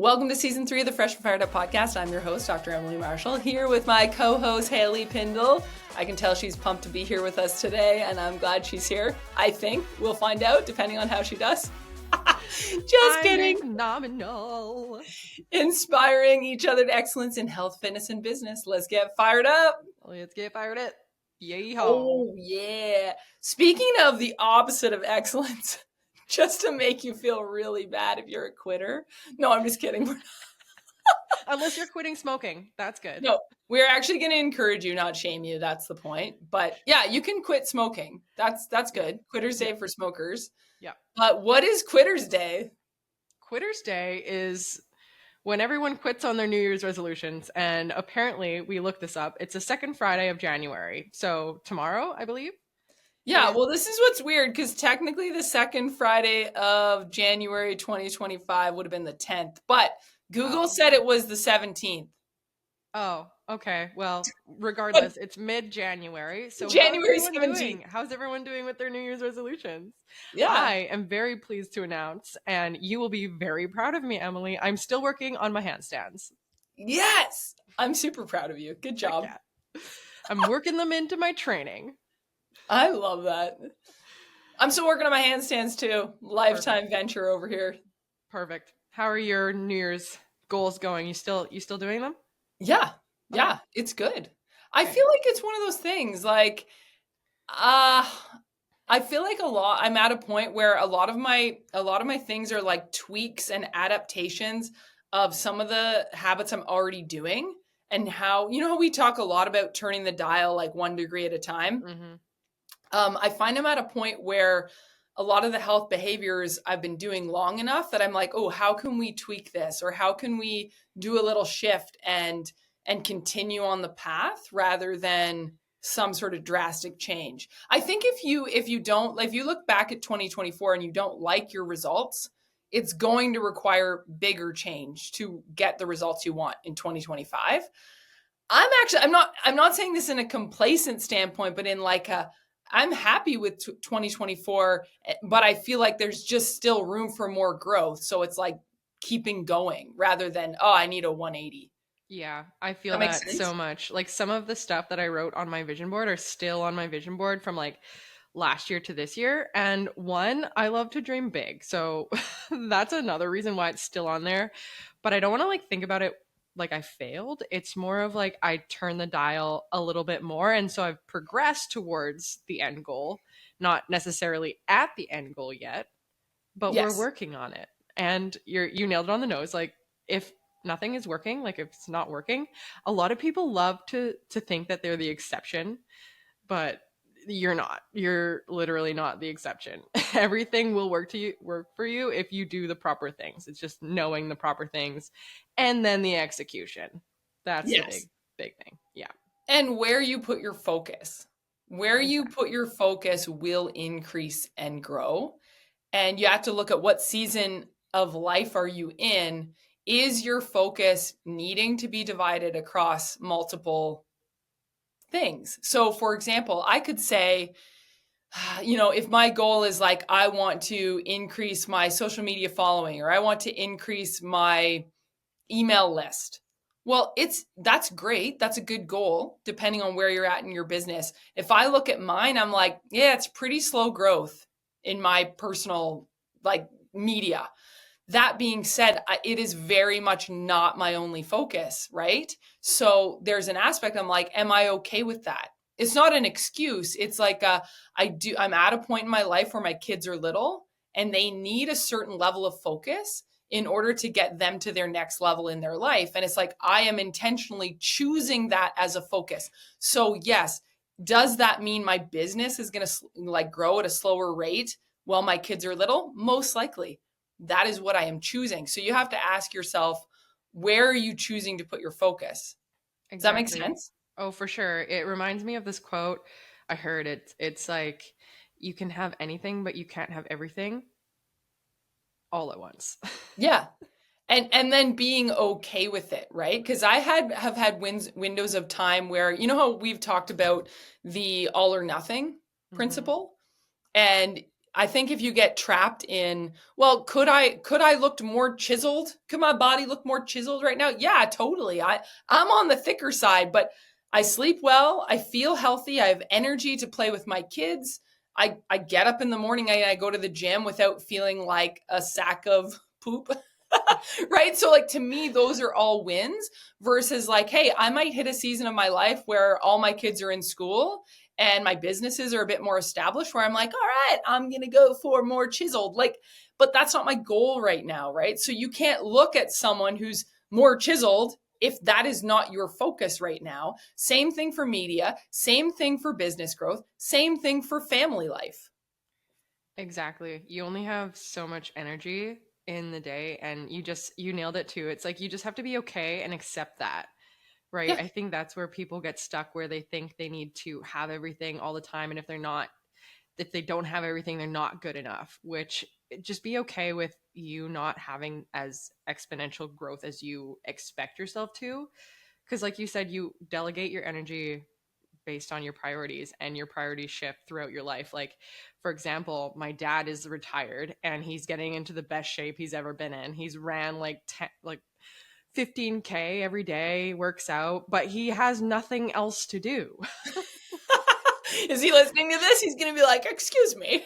Welcome to season 3 of the Fresh and Fired Up podcast. I'm your host, Dr. Emily Marshall, here with my co-host, Haley Pindle. I can tell she's pumped to be here with us today, and I'm glad she's here. I think we'll find out, depending on how she does. Just kidding. Phenomenal. Inspiring each other to excellence in health, fitness, and business. Let's get fired up. Let's get fired up. Yay-ho. Oh, yeah. Speaking of the opposite of excellence, just to make you feel really bad if you're a quitter. No, I'm just kidding. Unless you're quitting smoking. That's good. No, we're actually going to encourage you, not shame you. That's the point. But yeah, you can quit smoking. That's good. Quitter's Day for smokers. Yeah. But what is Quitter's Day? Quitter's Day is when everyone quits on their New Year's resolutions. And apparently, we looked this up. It's the second Friday of January. So tomorrow, I believe. Yeah, well, this is what's weird because technically the second Friday of January 2025 would have been the 10th, but Google said it was the 17th. Oh, okay. Well, regardless, it's mid-January. So January 17th. How's everyone doing with their New Year's resolutions? Yeah. I am very pleased to announce, and you will be very proud of me, Emily. I'm still working on my handstands. Yes. I'm super proud of you. Good job. Yeah. I'm working them into my training. I love that. I'm still working on my handstands too. Lifetime venture over here. Perfect. How are your New Year's goals going? You still doing them? Yeah. Yeah. It's good. I feel like it's one of those things like, I feel like I'm at a point where a lot of my things are like tweaks and adaptations of some of the habits I'm already doing and how we talk a lot about turning the dial like 1 degree at a time. Mm-hmm. I find I'm at a point where a lot of the health behaviors I've been doing long enough that I'm like, oh, how can we tweak this? Or how can we do a little shift and continue on the path rather than some sort of drastic change? I think if you look back at 2024 and you don't like your results, it's going to require bigger change to get the results you want in 2025. I'm not saying this in a complacent standpoint, but in like I'm happy with 2024, but I feel like there's just still room for more growth. So it's like keeping going rather than, I need a 180. Yeah, I feel that so much. Like some of the stuff that I wrote on my vision board are still on my vision board from like last year to this year. And one, I love to dream big. So that's another reason why it's still on there. But I don't want to like think about it like I failed. It's more of like I turn the dial a little bit more. And so I've progressed towards the end goal, not necessarily at the end goal yet, but We're working on it. And you nailed it on the nose. Like if nothing is working, like if it's not working, a lot of people love to think that they're the exception, but you're not. You're literally not the exception. Everything will work for you if you do the proper things. It's just knowing the proper things and then the execution. That's the big thing. Yeah. And where you put your focus. Where you put your focus will increase and grow. And you have to look at what season of life are you in? Is your focus needing to be divided across multiple things? So for example, I could say, if my goal is like, I want to increase my social media following, or I want to increase my email list. Well, that's great. That's a good goal, depending on where you're at in your business. If I look at mine, I'm like, yeah, it's pretty slow growth in my personal like media. That being said, it is very much not my only focus, right? So there's an aspect I'm like, am I okay with that? It's not an excuse. It's like I'm at a point in my life where my kids are little and they need a certain level of focus in order to get them to their next level in their life. And it's like, I am intentionally choosing that as a focus. So yes, does that mean my business is going to like grow at a slower rate while my kids are little? Most likely. That is what I am choosing. So you have to ask yourself, where are you choosing to put your focus? Exactly. Does that make sense? Oh, for sure. It reminds me of this quote. I heard it. It's like, you can have anything, but you can't have everything all at once. Yeah. And then being okay with it, right? Because I have had windows of time where, how we've talked about the all or nothing principle. And I think if you get trapped in, well, could I look more chiseled? Could my body look more chiseled right now? Yeah, totally. I'm on the thicker side, but I sleep well, I feel healthy, I have energy to play with my kids. I get up in the morning and I go to the gym without feeling like a sack of poop. Right? So like to me those are all wins versus like, hey, I might hit a season of my life where all my kids are in school and my businesses are a bit more established where I'm like, all right, I'm going to go for more chiseled. Like, but that's not my goal right now, right? So you can't look at someone who's more chiseled if that is not your focus right now. Same thing for media, same thing for business growth, same thing for family life. Exactly. You only have so much energy in the day, and you nailed it too. It's like you just have to be okay and accept that. Right? Yeah. I think that's where people get stuck, where they think they need to have everything all the time, and if they don't have everything, they're not good enough, which just be okay with you not having as exponential growth as you expect yourself to, because like you said, you delegate your energy based on your priorities, and your priorities shift throughout your life. Like, for example, my dad is retired and he's getting into the best shape he's ever been in. He's ran like 10, like 15K every day, works out, but he has nothing else to do. Is he listening to this? He's going to be like, excuse me.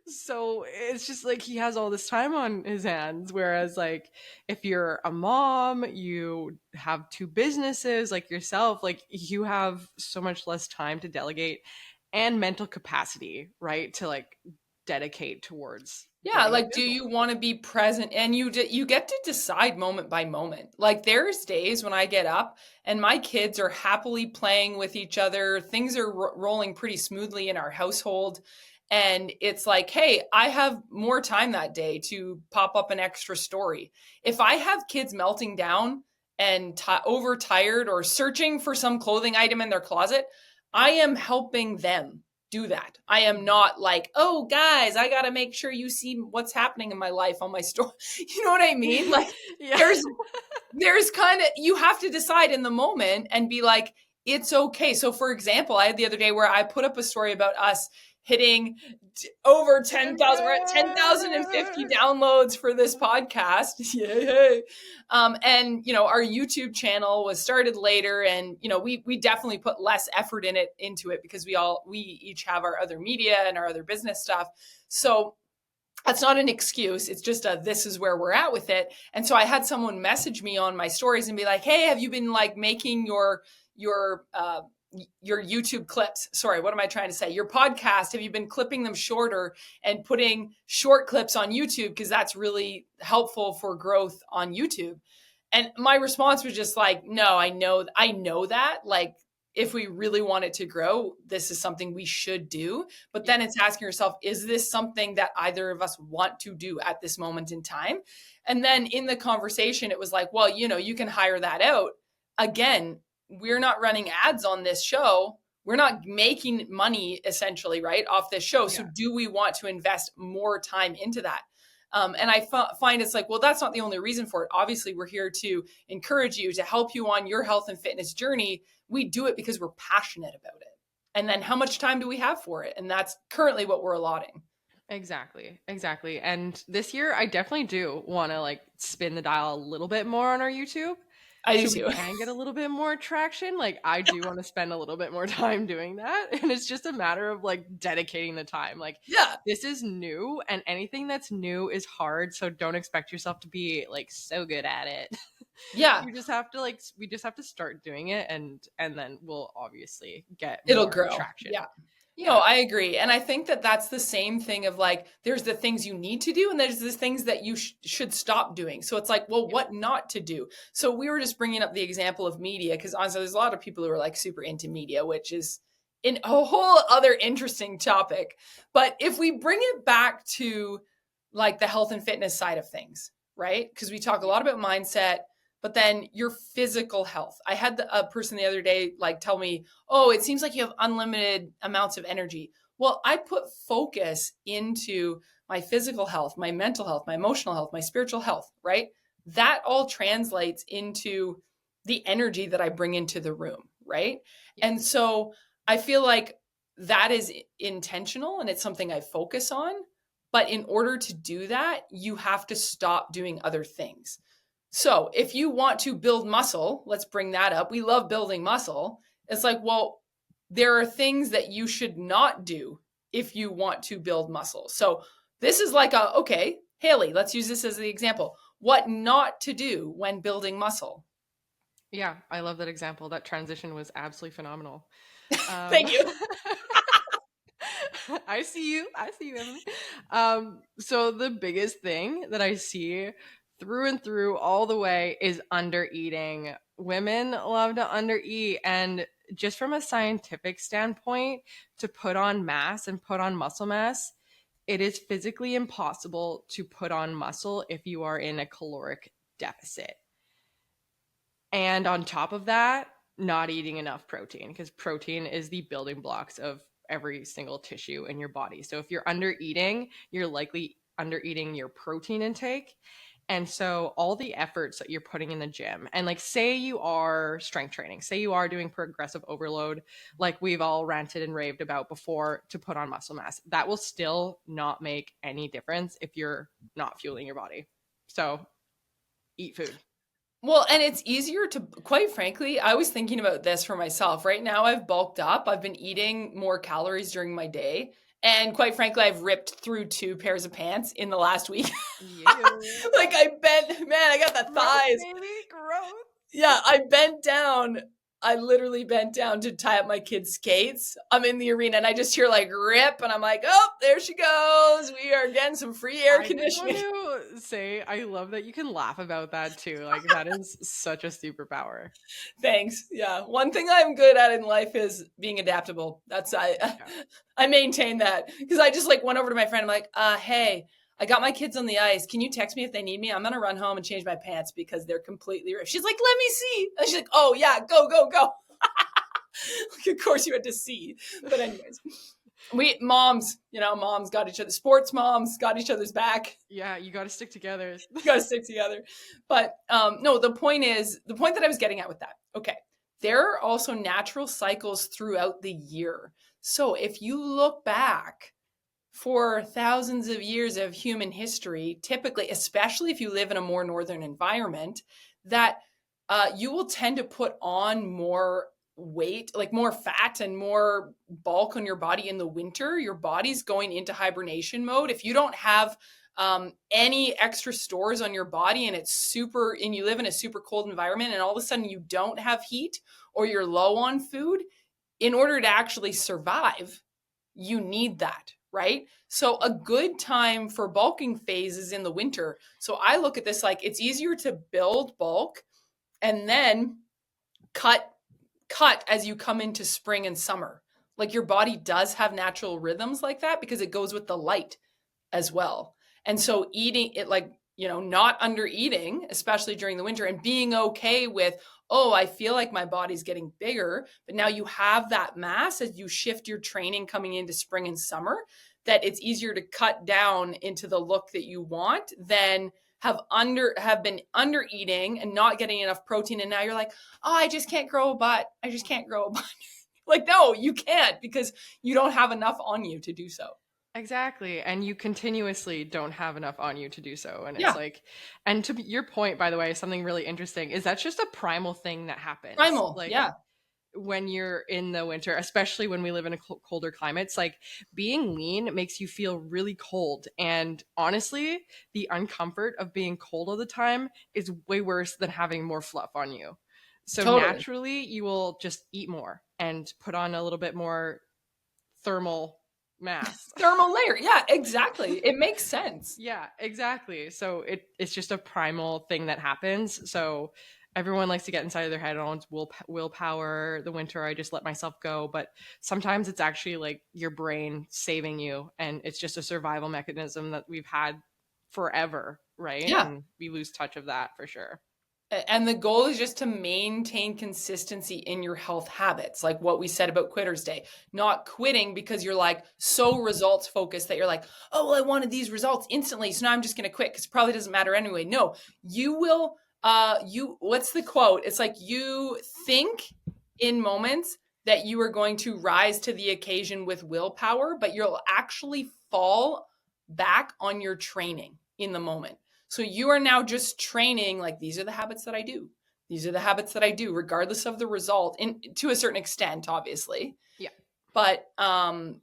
So it's just like he has all this time on his hands. Whereas, like, if you're a mom, you have two businesses like yourself, like, you have so much less time to delegate and mental capacity, right? To like dedicate towards Yeah, getting your like do business. you want to be present and you get to decide moment by moment. Like there's days when I get up and my kids are happily playing with each other. Things are rolling pretty smoothly in our household and it's like, "Hey, I have more time that day to pop up an extra story." If I have kids melting down and overtired or searching for some clothing item in their closet, I am helping them do that. I am not like, oh, guys, I got to make sure you see what's happening in my life on my story. You know what I mean? Like, Yeah. there's, there's kind of, you have to decide in the moment and be like, it's okay. So, for example, I had the other day where I put up a story about us hitting over 10,000, we're at 10,050 downloads for this podcast. Yay. And, you know, our YouTube channel was started later and, you know, we definitely put less effort into it because we each have our other media and our other business stuff. So that's not an excuse. It's just this is where we're at with it. And so I had someone message me on my stories and be like, "Hey, have you been like making your YouTube clips? Sorry, what am I trying to say? Your podcast, have you been clipping them shorter and putting short clips on YouTube because that's really helpful for growth on YouTube?" And my response was just like, "No, I know that. Like if we really want it to grow, this is something we should do." But then Yeah. it's asking yourself, is this something that either of us want to do at this moment in time? And then in the conversation, it was like, well, you know, you can hire that out. Again, we're not running ads on this show. We're not making money essentially, right, off this show. So Yeah. do we want to invest more time into that? And I find it's like, well, that's not the only reason for it. Obviously, we're here to encourage you, to help you on your health and fitness journey. We do it because we're passionate about it. And then how much time do we have for it? And that's currently what we're allotting. Exactly. Exactly. And this year I definitely do want to like spin the dial a little bit more on our YouTube, I do so we too. can get a little bit more traction. Like, I do want to spend a little bit more time doing that. And it's just a matter of like dedicating the time. Like, Yeah. this is new, and anything that's new is hard. So don't expect yourself to be like so good at it. Yeah. You just have to like, we just have to start doing it, and then we'll obviously get It'll more grow. traction. Yeah. No, Yeah. I agree. And I think that that's the same thing of like, there's the things you need to do, and there's the things that you should stop doing. So it's like, well, Yep. what not to do? So we were just bringing up the example of media because honestly, there's a lot of people who are like super into media, which is a whole other interesting topic. But if we bring it back to like the health and fitness side of things, right? Because we talk a lot about mindset, but then your physical health. I had a person the other day like tell me, "Oh, it seems like you have unlimited amounts of energy." Well, I put focus into my physical health, my mental health, my emotional health, my spiritual health, right? That all translates into the energy that I bring into the room, right? Yeah. And so I feel like that is intentional and it's something I focus on. But in order to do that, you have to stop doing other things. So if you want to build muscle, let's bring that up. We love building muscle. It's like, well, there are things that you should not do if you want to build muscle. So this is like okay, Haley, let's use this as the example. What not to do when building muscle. Yeah, I love that example. That transition was absolutely phenomenal. Thank you. I see you. I see you, Emily. So the biggest thing that I see through and through all the way is under eating. Women love to undereat, and just from a scientific standpoint, to put on mass and put on muscle mass, it is physically impossible to put on muscle if you are in a caloric deficit. And on top of that, not eating enough protein, because protein is the building blocks of every single tissue in your body. So if you're under eating, you're likely under eating your protein intake. And so all the efforts that you're putting in the gym, and like say you are strength training, say you are doing progressive overload, like we've all ranted and raved about before, to put on muscle mass, that will still not make any difference if you're not fueling your body. So eat food. Well, and it's easier to, quite frankly, I was thinking about this for myself. Right now, I've bulked up. I've been eating more calories during my day. And quite frankly, I've ripped through 2 pairs of pants in the last week. Like I bent, man, I got the thighs. Baby, gross. Yeah, I bent down. I literally bent down to tie up my kid's skates. I'm in the arena and I just hear like rip and I'm like, oh, there she goes. We are getting some free air conditioning. I want to say I love that you can laugh about that too. Like that is such a superpower. Thanks. Yeah. One thing I'm good at in life is being adaptable. That's I maintain that because I just like went over to my friend. I'm like, hey, I got my kids on the ice. Can you text me if they need me? I'm going to run home and change my pants because they're completely ripped. She's like, let me see. And she's like, oh yeah, go, go, go. Like, of course you had to see. But anyways, we moms got each other. Sports moms got each other's back. Yeah, you got to stick together. You got to stick together. But no, the point that I was getting at with that. Okay. There are also natural cycles throughout the year. So if you look back for thousands of years of human history, typically, especially if you live in a more northern environment, that you will tend to put on more weight, like more fat and more bulk on your body in the winter. Your body's going into hibernation mode. If you don't have any extra stores on your body and you live in a super cold environment and all of a sudden you don't have heat or you're low on food, in order to actually survive, you need that. Right? So a good time for bulking phase is in the winter. So I look at this like it's easier to build bulk and then cut as you come into spring and summer. Like your body does have natural rhythms like that because it goes with the light as well. And so eating it like, not under eating, especially during the winter, and being okay with, oh, I feel like my body's getting bigger, but now you have that mass as you shift your training coming into spring and summer, that it's easier to cut down into the look that you want than have been under eating and not getting enough protein. And now you're like, oh, I just can't grow a butt. I just can't grow a butt. Like, no, you can't because you don't have enough on you to do so. Exactly. And you continuously don't have enough on you to do so. And it's like, and to your point, by the way, something really interesting is that's just a primal thing that happens. Primal, like, yeah. When you're in the winter, especially when we live in a colder climates, like being lean makes you feel really cold. And honestly, the uncomfort of being cold all the time is way worse than having more fluff on you. So totally. Naturally, you will just eat more and put on a little bit more thermal mass. Thermal layer. Yeah, exactly. It makes sense. Yeah, exactly. So it's just a primal thing that happens. So everyone likes to get inside of their head on willpower. The winter, I just let myself go. But sometimes it's actually like your brain saving you. And it's just a survival mechanism that we've had forever, right? Yeah. And we lose touch of that for sure. And the goal is just to maintain consistency in your health habits, like what we said about Quitter's Day. Not quitting because you're like so results focused that you're like, oh, well, I wanted these results instantly, so now I'm just going to quit because it probably doesn't matter anyway. No, you will, what's the quote? It's like you think in moments that you are going to rise to the occasion with willpower, but you'll actually fall back on your training in the moment. So you are now just training, like, these are the habits that I do. These are the habits that I do, regardless of the result, and to a certain extent, obviously. Yeah. But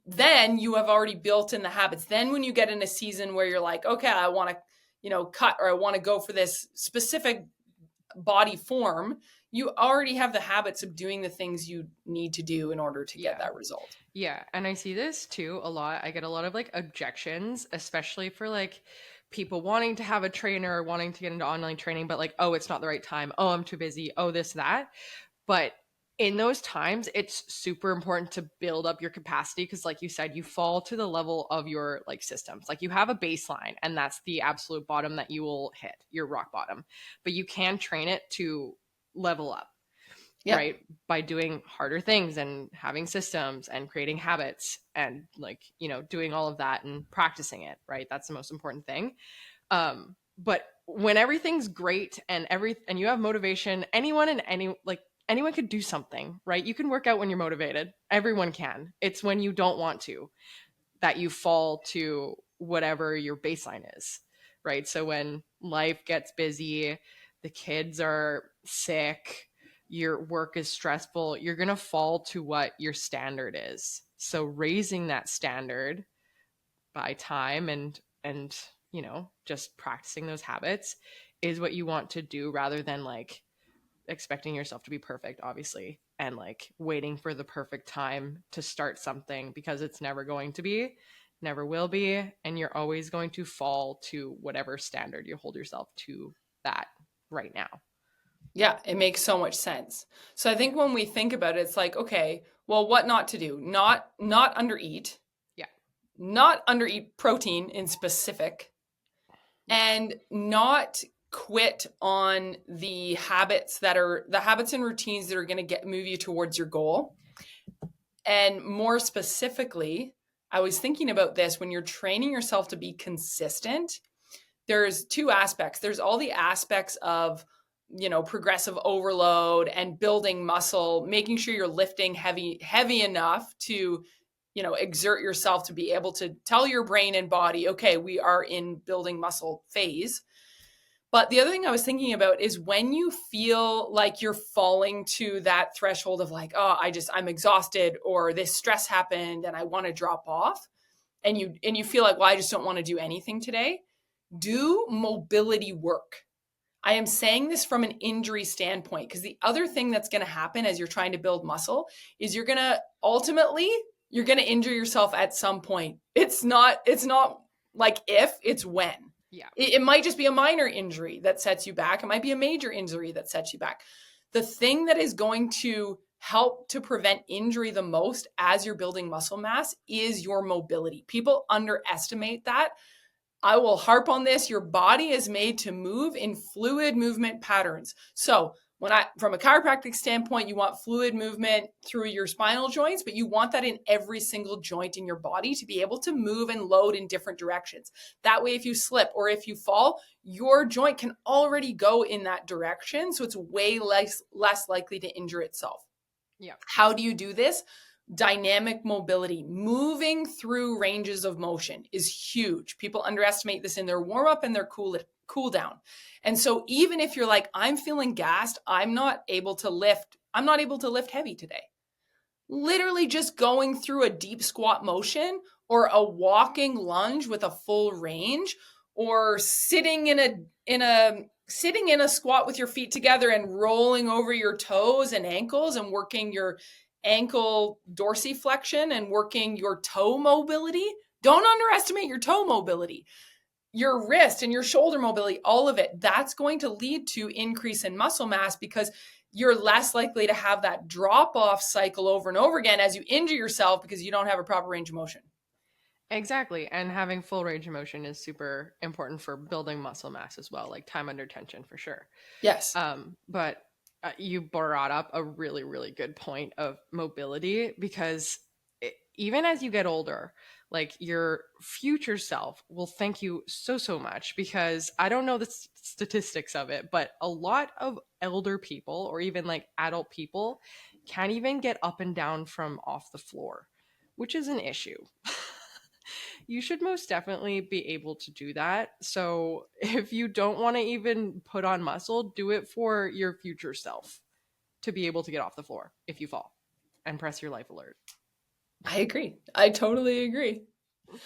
then you have already built in the habits. Then when you get in a season where you're like, okay, I want to, cut, or I want to go for this specific body form, you already have the habits of doing the things you need to do in order to get that result. Yeah. And I see this too a lot. I get a lot of like objections, especially for like people wanting to have a trainer, wanting to get into online training, but like, oh, it's not the right time. Oh, I'm too busy. Oh, this, that. But in those times, it's super important to build up your capacity because, like you said, you fall to the level of your like systems. Like you have a baseline, and that's the absolute bottom that you will hit, your rock bottom. But you can train it to level up, right? By doing harder things and having systems and creating habits and like, doing all of that and practicing it, right? That's the most important thing. But when everything's great and you have motivation, anyone could do something, right? You can work out when you're motivated. Everyone can. It's when you don't want to that you fall to whatever your baseline is, right? So when life gets busy, the kids are sick, your work is stressful, you're going to fall to what your standard is. So raising that standard by time and just practicing those habits is what you want to do rather than like expecting yourself to be perfect, obviously, and like waiting for the perfect time to start something because it's never going to be, never will be, and you're always going to fall to whatever standard you hold yourself to that right now. Yeah, it makes so much sense. So I think when we think about it, it's like, okay, well, what not to do? Not undereat. Yeah. Not undereat protein in specific, and not quit on the habits and routines that are going to move you towards your goal. And more specifically, I was thinking about this when you're training yourself to be consistent. There's two aspects. There's all the aspects of, progressive overload and building muscle, making sure you're lifting heavy enough to, exert yourself to be able to tell your brain and body, okay, we are in building muscle phase. But the other thing I was thinking about is when you feel like you're falling to that threshold of like, oh, I'm exhausted, or this stress happened and I want to drop off. And you feel like, well, I just don't want to do anything today. Do mobility work. I am saying this from an injury standpoint, because the other thing that's going to happen as you're trying to build muscle is you're going to injure yourself at some point. It's not like if, it's when. Yeah. It might just be a minor injury that sets you back. It might be a major injury that sets you back. The thing that is going to help to prevent injury the most as you're building muscle mass is your mobility. People underestimate that. I will harp on this. Your body is made to move in fluid movement patterns. So from a chiropractic standpoint, you want fluid movement through your spinal joints, but you want that in every single joint in your body to be able to move and load in different directions. That way, if you slip or if you fall, your joint can already go in that direction. So it's way less likely to injure itself. Yeah. How do you do this? Dynamic mobility, moving through ranges of motion, is huge. People underestimate this in their warm up and their cool down. And so even if you're like, I'm feeling gassed, I'm not able to lift heavy today. Literally just going through a deep squat motion or a walking lunge with a full range, or sitting in a squat with your feet together and rolling over your toes and ankles and working your ankle dorsiflexion and working your toe mobility. Don't underestimate your toe mobility, your wrist and your shoulder mobility, all of it. That's going to lead to increase in muscle mass because you're less likely to have that drop off cycle over and over again as you injure yourself because you don't have a proper range of motion. Exactly. And having full range of motion is super important for building muscle mass as well, like time under tension for sure. Yes. But you brought up a really, really good point of mobility because even as you get older, like your future self will thank you so much, because I don't know the statistics of it, but a lot of elder people or even like adult people can't even get up and down from off the floor, which is an issue. you should most definitely be able to do that. So if you don't want to even put on muscle, do it for your future self to be able to get off the floor if you fall and press your life alert. I agree. I totally agree.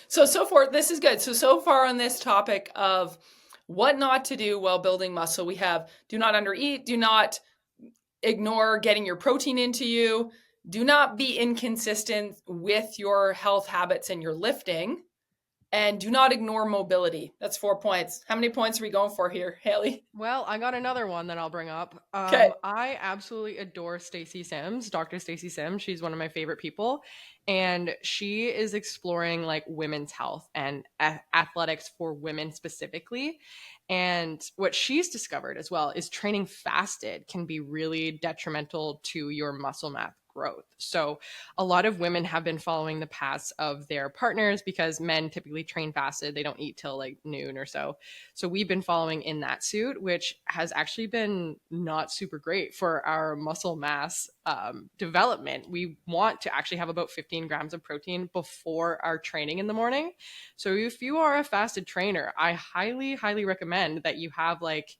So far, this is good. So far on this topic of what not to do while building muscle, we have do not undereat, do not ignore getting your protein into you, do not be inconsistent with your health habits and your lifting, and do not ignore mobility. That's 4 points. How many points are we going for here, Haley? Well, I got another one that I'll bring up. Okay. I absolutely adore Stacey Sims, Dr. Stacey Sims. She's one of my favorite people, and she is exploring like women's health and athletics for women specifically. And what she's discovered as well is training fasted can be really detrimental to your muscle mass growth. So a lot of women have been following the paths of their partners because men typically train fasted. They don't eat till like noon or so. So we've been following in that suit, which has actually been not super great for our muscle mass development. We want to actually have about 15 grams of protein before our training in the morning. So if you are a fasted trainer, I highly, highly recommend that you have like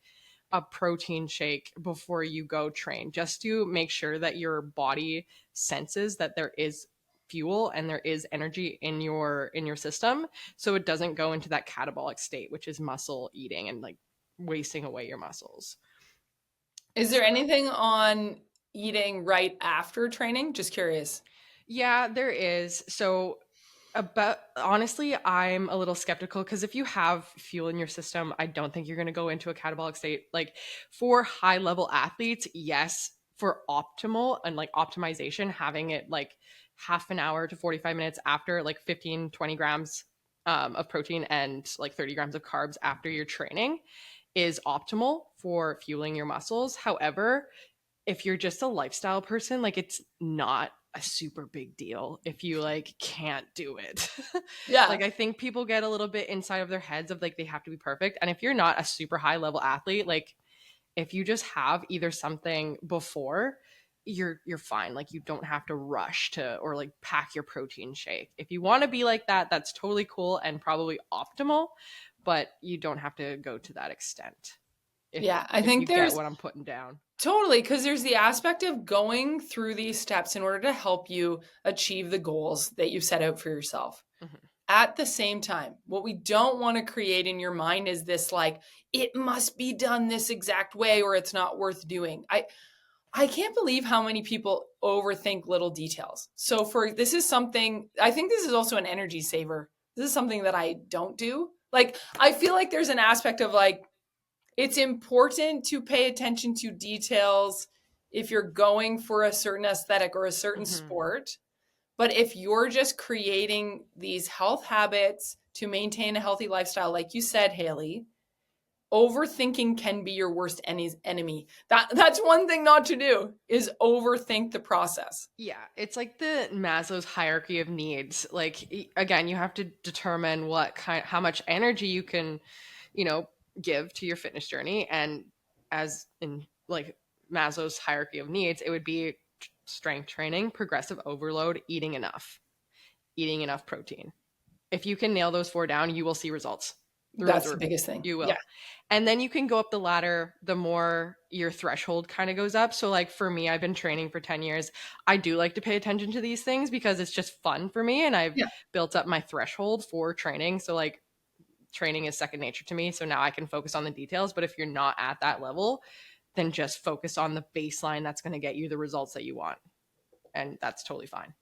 a protein shake before you go train, just to make sure that your body senses that there is fuel and there is energy in your system, so it doesn't go into that catabolic state, which is muscle eating and like wasting away your muscles. Is there anything on eating right after training? Just curious. Yeah, there is. So about honestly, I'm a little skeptical because if you have fuel in your system, I don't think you're going to go into a catabolic state. Like for high level athletes, yes, for optimal and like optimization, having it like half an hour to 45 minutes after like 15, 20 grams of protein and like 30 grams of carbs after your training is optimal for fueling your muscles. However, if you're just a lifestyle person, like it's not a super big deal if you like can't do it. Yeah. Like I think people get a little bit inside of their heads of like they have to be perfect. And if you're not a super high level athlete, like if you just have either something before, you're fine. Like you don't have to rush to or like pack your protein shake. If you want to be like that, that's totally cool and probably optimal, but you don't have to go to that extent. If Yeah. I if think you get there's what I'm putting down. totally, because there's the aspect of going through these steps in order to help you achieve the goals that you've set out for yourself. Mm-hmm. At the same time, what we don't want to create in your mind is this like, it must be done this exact way or it's not worth doing. I can't believe how many people overthink little details. So for this is something I think this is also an energy saver. This is something that I don't do. Like I feel like there's an aspect of like it's important to pay attention to details if you're going for a certain aesthetic or a certain Mm-hmm. sport. But if you're just creating these health habits to maintain a healthy lifestyle, like you said, Haley, overthinking can be your worst enemy. That's one thing not to do is overthink the process. Yeah, it's like the Maslow's hierarchy of needs. Like again, you have to determine how much energy you can, you know, give to your fitness journey, and as in like Maslow's hierarchy of needs, it would be strength training, progressive overload, eating enough protein. If you can nail those four down, you will see results through and That's the through. biggest thing. You Yeah. will. And then you can go up the ladder the more your threshold kind of goes up. So, like for me, I've been training for 10 years. I do like to pay attention to these things because it's just fun for me. And I've Yeah. built up my threshold for training. So, like, training is second nature to me. So now I can focus on the details. But if you're not at that level, then just focus on the baseline that's going to get you the results that you want. And that's totally fine.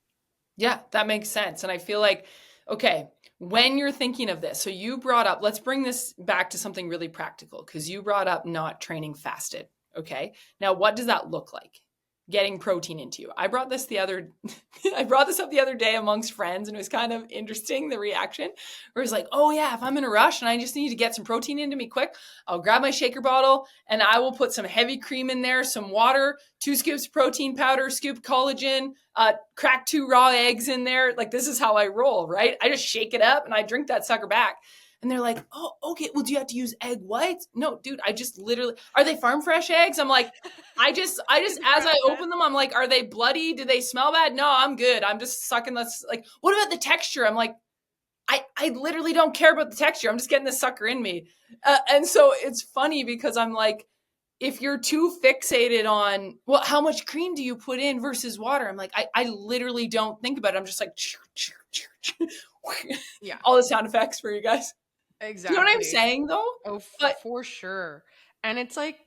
Yeah, that makes sense. And I feel like, okay, when you're thinking of this, so you brought up, let's bring this back to something really practical because you brought up not training fasted. Okay. Now, what does that look like? Getting protein into you. I brought this up the other day amongst friends, and it was kind of interesting, the reaction. Where it's like, oh yeah, if I'm in a rush and I just need to get some protein into me quick, I'll grab my shaker bottle and I will put some heavy cream in there, some water, 2 scoops of protein powder, scoop collagen, crack 2 raw eggs in there. Like this is how I roll, right? I just shake it up and I drink that sucker back. And they're like, oh, okay. Well, do you have to use egg whites? No, dude, I just literally, are they farm fresh eggs? I'm like, I just, as I open them, I'm like, are they bloody? Do they smell bad? No, I'm good. I'm just sucking this. Like, what about the texture? I'm like, I literally don't care about the texture. I'm just getting this sucker in me. And so it's funny because I'm like, if you're too fixated on, well, how much cream do you put in versus water? I'm like, I literally don't think about it. I'm just like, Yeah, all the sound effects for you guys. Do you know what I'm exactly. saying though? Oh, But for sure. And it's like,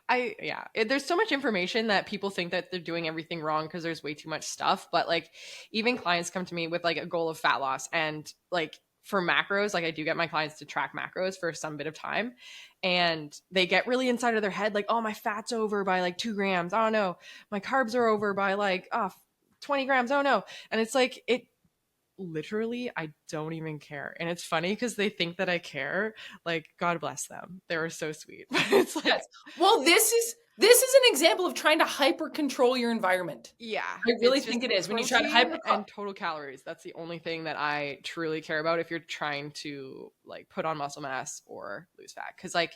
there's so much information that people think that they're doing everything wrong because there's way too much stuff. But like, even clients come to me with like a goal of fat loss, and like for macros, like I do get my clients to track macros for some bit of time, and they get really inside of their head, like, oh, my fat's over by like 2 grams. Oh no, my carbs are over by like 20 grams. Oh no. And it's like, it literally, I don't even care. And it's funny because they think that I care. Like, God bless them, they were so sweet. But it's like, yes. Well, this is an example of trying to hyper control your environment. yeah, I really it's just think it is when you try to protein hyper. and total calories. That's the only thing that I truly care about if you're trying to like put on muscle mass or lose fat. Because like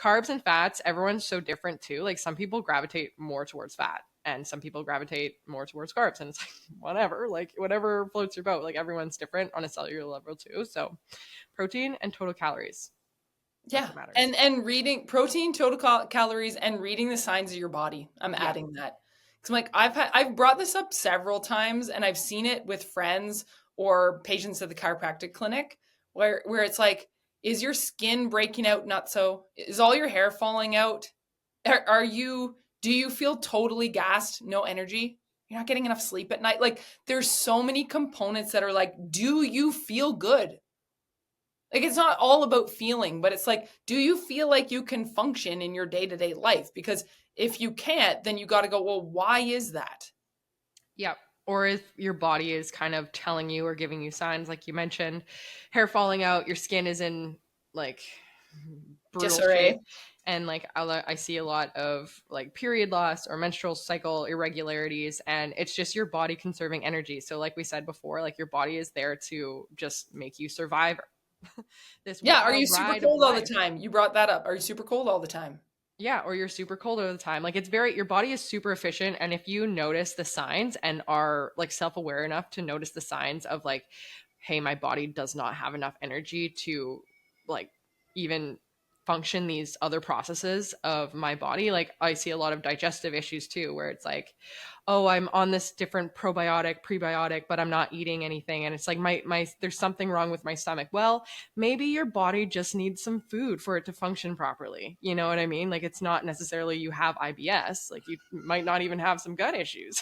carbs and fats, everyone's so different too. Like some people gravitate more towards fat and some people gravitate more towards carbs. And it's like, whatever, like whatever floats your boat. Like everyone's different on a cellular level too. So protein and total calories. That's Yeah, what matters. and reading protein, total calories, and reading the signs of your body. I'm Yeah. adding that because I'm like I've brought this up several times, and I've seen it with friends or patients at the chiropractic clinic, where it's like, is your skin breaking out? Not so. Is all your hair falling out? Are you? Do you feel totally gassed? No energy? You're not getting enough sleep at night. Like there's so many components that are like, do you feel good? Like it's not all about feeling, but it's like, do you feel like you can function in your day-to-day life? Because if you can't, then you got to go, well, why is that? Yep. Or if your body is kind of telling you or giving you signs, like you mentioned, hair falling out, your skin is in like brutal shape. Disarray. And like I see a lot of like period loss or menstrual cycle irregularities, and it's just your body conserving energy. So, like we said before, like your body is there to just make you survive this Yeah. Are you wild super ride of cold all the life. time? You brought that up. Are you super cold all the time? Yeah, or you're super cold all the time. Like it's very, your body is super efficient. And if you notice the signs and are like self aware enough to notice the signs of like, hey, my body does not have enough energy to like even function these other processes of my body. Like I see a lot of digestive issues too, where it's like, oh, I'm on this different probiotic, prebiotic, but I'm not eating anything. And it's like my there's something wrong with my stomach. Well, maybe your body just needs some food for it to function properly. You know what I mean? Like it's not necessarily you have IBS. Like you might not even have some gut issues.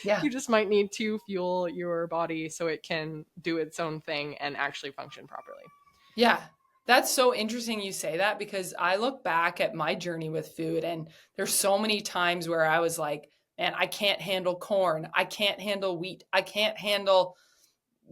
Yeah. You just might need to fuel your body so it can do its own thing and actually function properly. Yeah. That's so interesting you say that because I look back at my journey with food and there's so many times where I was like, man, I can't handle corn. I can't handle wheat. I can't handle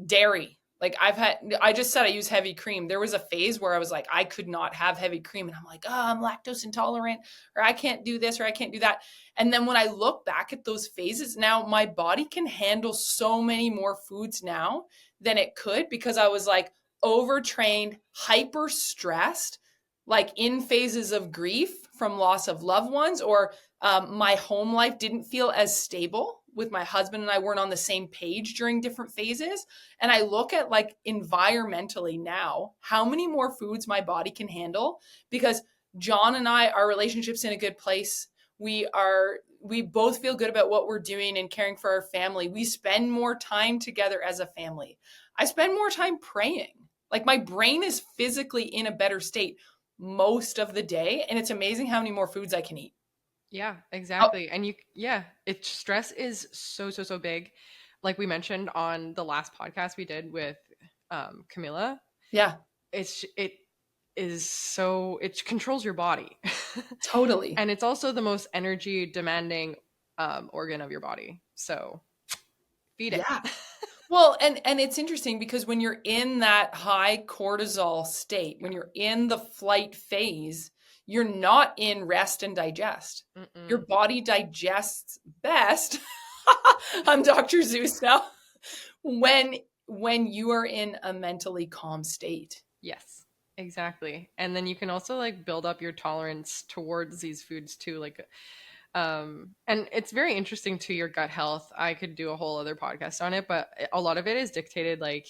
dairy. Like I just said I use heavy cream. There was a phase where I was like, I could not have heavy cream. And I'm like, oh, I'm lactose intolerant, or I can't do this, or I can't do that. And then when I look back at those phases, now my body can handle so many more foods now than it could because I was like overtrained, hyper stressed, like in phases of grief from loss of loved ones, or my home life didn't feel as stable with my husband and I weren't on the same page during different phases. And I look at like environmentally now, how many more foods my body can handle because John and I, our relationship's in a good place. We both feel good about what we're doing and caring for our family. We spend more time together as a family. I spend more time praying. Like my brain is physically in a better state most of the day. And it's amazing how many more foods I can eat. Yeah, Oh, exactly. And it's stress is so big. Like we mentioned on the last podcast we did with Camilla, yeah, it is so, it controls your body. totally. And it's also the most energy demanding organ of your body. So feed it. Yeah. Well, and it's interesting because when you're in that high cortisol state, when you're in the flight phase, you're not in rest and digest. Your Mm-mm. body digests best. I'm Dr. Zeus now. When when you are in a mentally calm state. Yes, exactly. And then you can also like build up your tolerance towards these foods too. Like and it's very interesting to your gut health. I could do a whole other podcast on it, but a lot of it is dictated like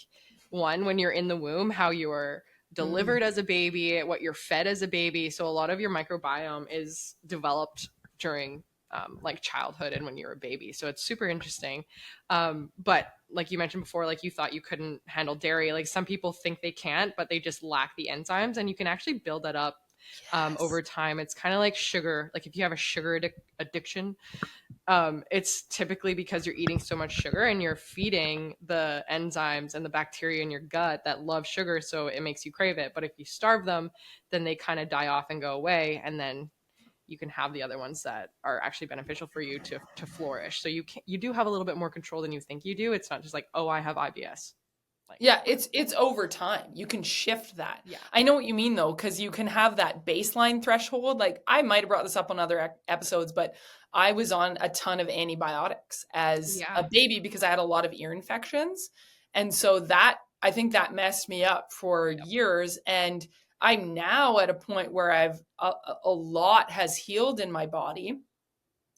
one, when you're in the womb, how you're delivered as a baby, what you're fed as a baby. So a lot of your microbiome is developed during like childhood and when you're a baby. So it's super interesting. But like you mentioned before, like you thought you couldn't handle dairy. Like some people think they can't, but they just lack the enzymes, and you can actually build that up over time. It's kind of like sugar. Like if you have a sugar addiction, it's typically because you're eating so much sugar and you're feeding the enzymes and the bacteria in your gut that love sugar, so it makes you crave it. But if you starve them, then they kind of die off and go away, and then you can have the other ones that are actually beneficial for you to flourish. So you do have a little bit more control than you think you do. It's not just like, oh, I have IBS. Like, yeah, it's over time. You can shift that. Yeah. I know what you mean though, because you can have that baseline threshold. Like I might have brought this up on other episodes, but I was on a ton of antibiotics as a baby because I had a lot of ear infections. And so that, I think that messed me up for years. And I'm now at a point where I've a lot has healed in my body.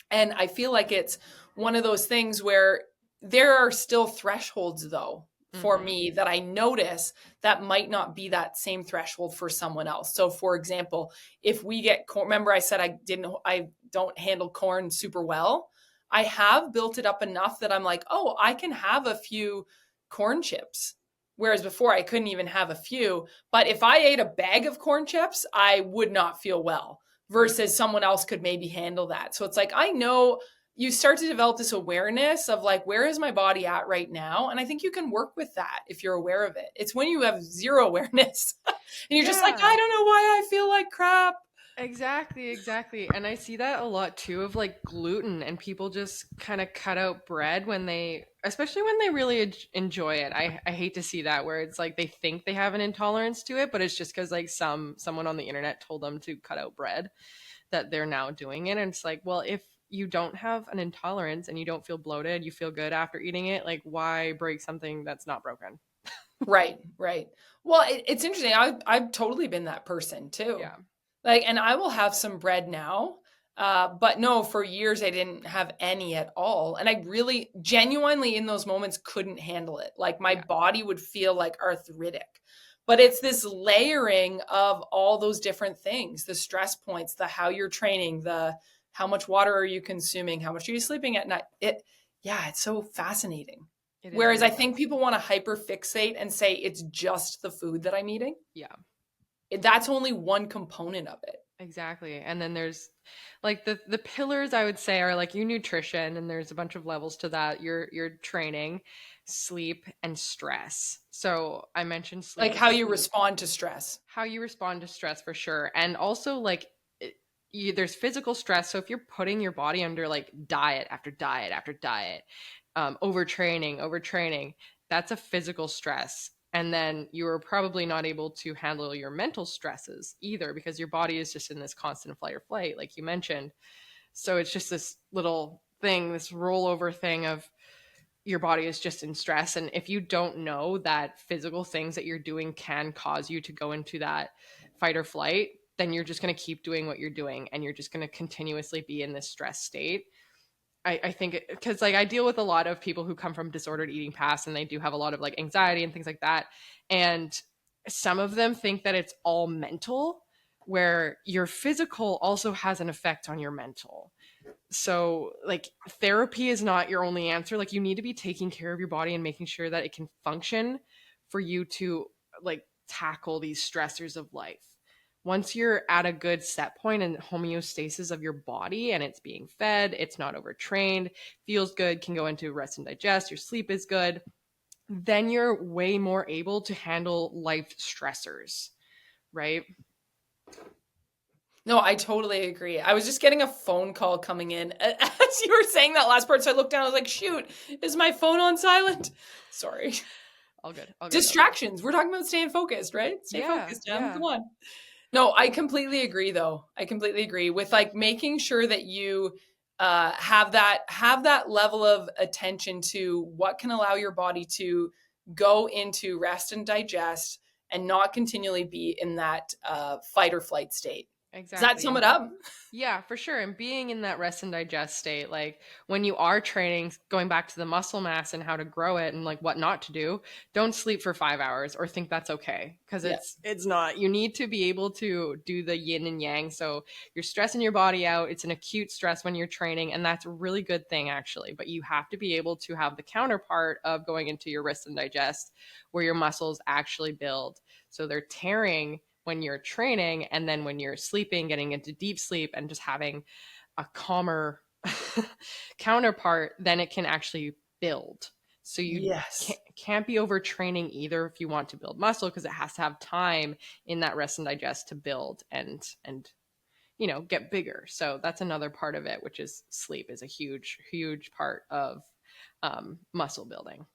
And I feel like it's one of those things where there are still thresholds though for me that I notice that might not be that same threshold for someone else. So for example, if we get corn, remember I said I don't handle corn super well. I have built it up enough that I'm like, oh, I can have a few corn chips. Whereas before I couldn't even have a few. But if I ate a bag of corn chips, I would not feel well versus someone else could maybe handle that. So it's like, I know you start to develop this awareness of like, where is my body at right now? And I think you can work with that if you're aware of it. It's when you have zero awareness and you're just like, I don't know why I feel like crap. Exactly. And I see that a lot too of like gluten, and people just kind of cut out bread especially when they really enjoy it. I hate to see that, where it's like they think they have an intolerance to it, but it's just because like someone on the internet told them to cut out bread that they're now doing it. And it's like, well, if you don't have an intolerance and you don't feel bloated, you feel good after eating it, like why break something that's not broken? Right. Well, it's interesting. I've totally been that person too. Yeah. Like, and I will have some bread now. But no, for years I didn't have any at all. And I really genuinely in those moments couldn't handle it. Like my body would feel like arthritic. But it's this layering of all those different things, the stress points, the how you're training, the how much water are you consuming, how much are you sleeping at night. It's so fascinating. Whereas I think people want to hyper fixate and say it's just the food that I'm eating. Yeah. That's only one component of it. Exactly. And then there's like the pillars, I would say, are like your nutrition, and there's a bunch of levels to that. Your training, sleep, and stress. So I mentioned sleep. Like how you respond to stress. How you respond to stress, for sure. And also like there's physical stress. So if you're putting your body under like diet after diet after diet, overtraining, that's a physical stress. And then you're probably not able to handle your mental stresses either, because your body is just in this constant flight or flight, like you mentioned. So it's just this little thing, this rollover thing of your body is just in stress. And if you don't know that physical things that you're doing can cause you to go into that fight or flight, then you're just going to keep doing what you're doing, and you're just going to continuously be in this stress state. I think because like I deal with a lot of people who come from disordered eating paths, and they do have a lot of like anxiety and things like that. And some of them think that it's all mental, where your physical also has an effect on your mental. So like therapy is not your only answer. Like you need to be taking care of your body and making sure that it can function for you to like tackle these stressors of life. Once you're at a good set point and homeostasis of your body, and it's being fed, it's not overtrained, feels good, can go into rest and digest, your sleep is good, then you're way more able to handle life stressors, right? No, I totally agree. I was just getting a phone call coming in as you were saying that last part. So I looked down, I was like, shoot, is my phone on silent? Sorry. All good. Distractions. We're talking about staying focused, right? Stay focused, Jem. Come on. No, I completely agree though. I completely agree with like making sure that you have that level of attention to what can allow your body to go into rest and digest and not continually be in that fight or flight state. Does that sum it up? Yeah, for sure. And being in that rest and digest state, like when you are training, going back to the muscle mass and how to grow it and like what not to do, don't sleep for 5 hours or think that's okay. Because it's not. You need to be able to do the yin and yang. So you're stressing your body out. It's an acute stress when you're training, and that's a really good thing actually. But you have to be able to have the counterpart of going into your rest and digest where your muscles actually build. So they're tearing when you're training, and then when you're sleeping, getting into deep sleep and just having a calmer counterpart, then it can actually build. So you can't be overtraining either if you want to build muscle, because it has to have time in that rest and digest to build and get bigger. So that's another part of it, which is sleep is a huge part of muscle building.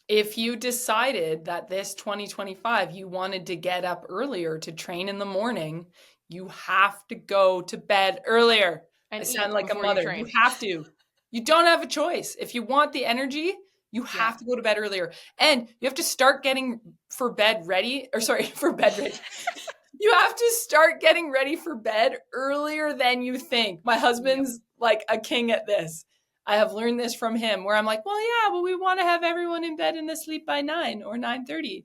If you decided that this 2025 you wanted to get up earlier to train in the morning, you have to go to bed earlier. And I sound like a mother. You have to. You don't have a choice. If you want the energy, you have to go to bed earlier. And you have to start getting for bed ready. You have to start getting ready for bed earlier than you think. My husband's like a king at this. I have learned this from him where I'm like, well, yeah, but we want to have everyone in bed and asleep by 9 or 9:30.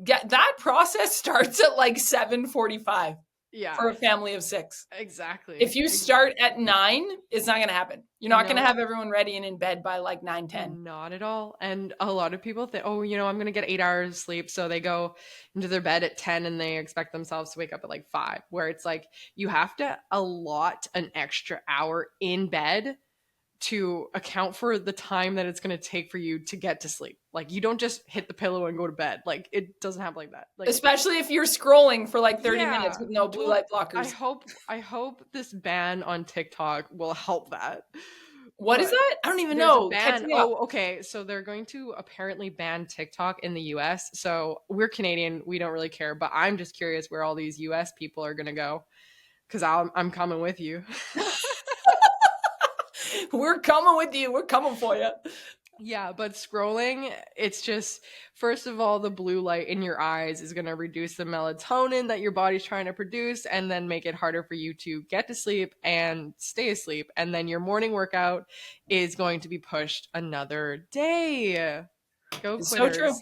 That process starts at like 7:45 for a family of 6. Exactly. If you start at 9, it's not going to happen. You're not going to have everyone ready and in bed by like 9:10. Not at all. And a lot of people think, oh, I'm going to get 8 hours sleep. So they go into their bed at 10 and they expect themselves to wake up at like 5, where it's like you have to allot an extra hour in bed to account for the time that it's going to take for you to get to sleep. Like you don't just hit the pillow and go to bed. Like it doesn't happen like that. Like, especially if you're scrolling for like 30 minutes with no blue light blockers. I hope this ban on TikTok will help that. What is that? I don't even know. Oh, okay. So they're going to apparently ban TikTok in the US. So we're Canadian. We don't really care. But I'm just curious where all these US people are going to go, because I'm coming with you. We're coming with you. We're coming for you. Yeah, but scrolling, it's just, first of all, the blue light in your eyes is going to reduce the melatonin that your body's trying to produce, and then make it harder for you to get to sleep and stay asleep. And then your morning workout is going to be pushed another day. Go quitters. So true.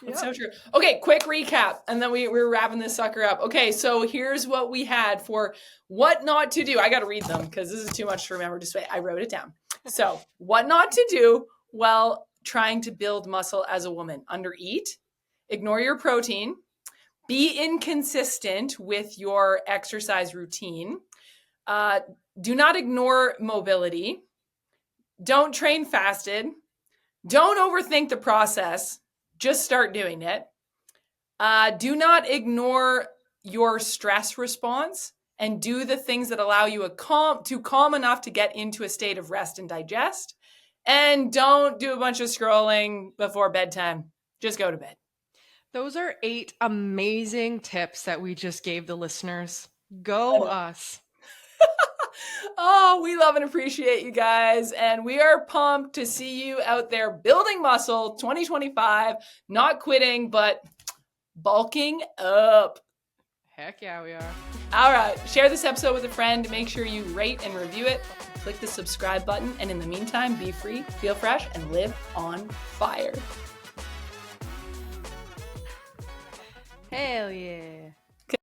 It's so true. Okay, quick recap, and then we're wrapping this sucker up. Okay, so here's what we had for what not to do. I got to read them because this is too much to remember. Just wait, I wrote it down. So what not to do while trying to build muscle as a woman: undereat, ignore your protein, be inconsistent with your exercise routine, do not ignore mobility, don't train fasted, don't overthink the process. Just start doing it. Do not ignore your stress response, and do the things that allow you to calm enough to get into a state of rest and digest. And don't do a bunch of scrolling before bedtime. Just go to bed. Those are 8 amazing tips that we just gave the listeners. Go us. Oh, we love and appreciate you guys. And we are pumped to see you out there building muscle 2025, not quitting, but bulking up. Heck yeah, we are. All right. Share this episode with a friend. Make sure you rate and review it. Click the subscribe button. And in the meantime, be free, feel fresh, and live on fire. Hell yeah.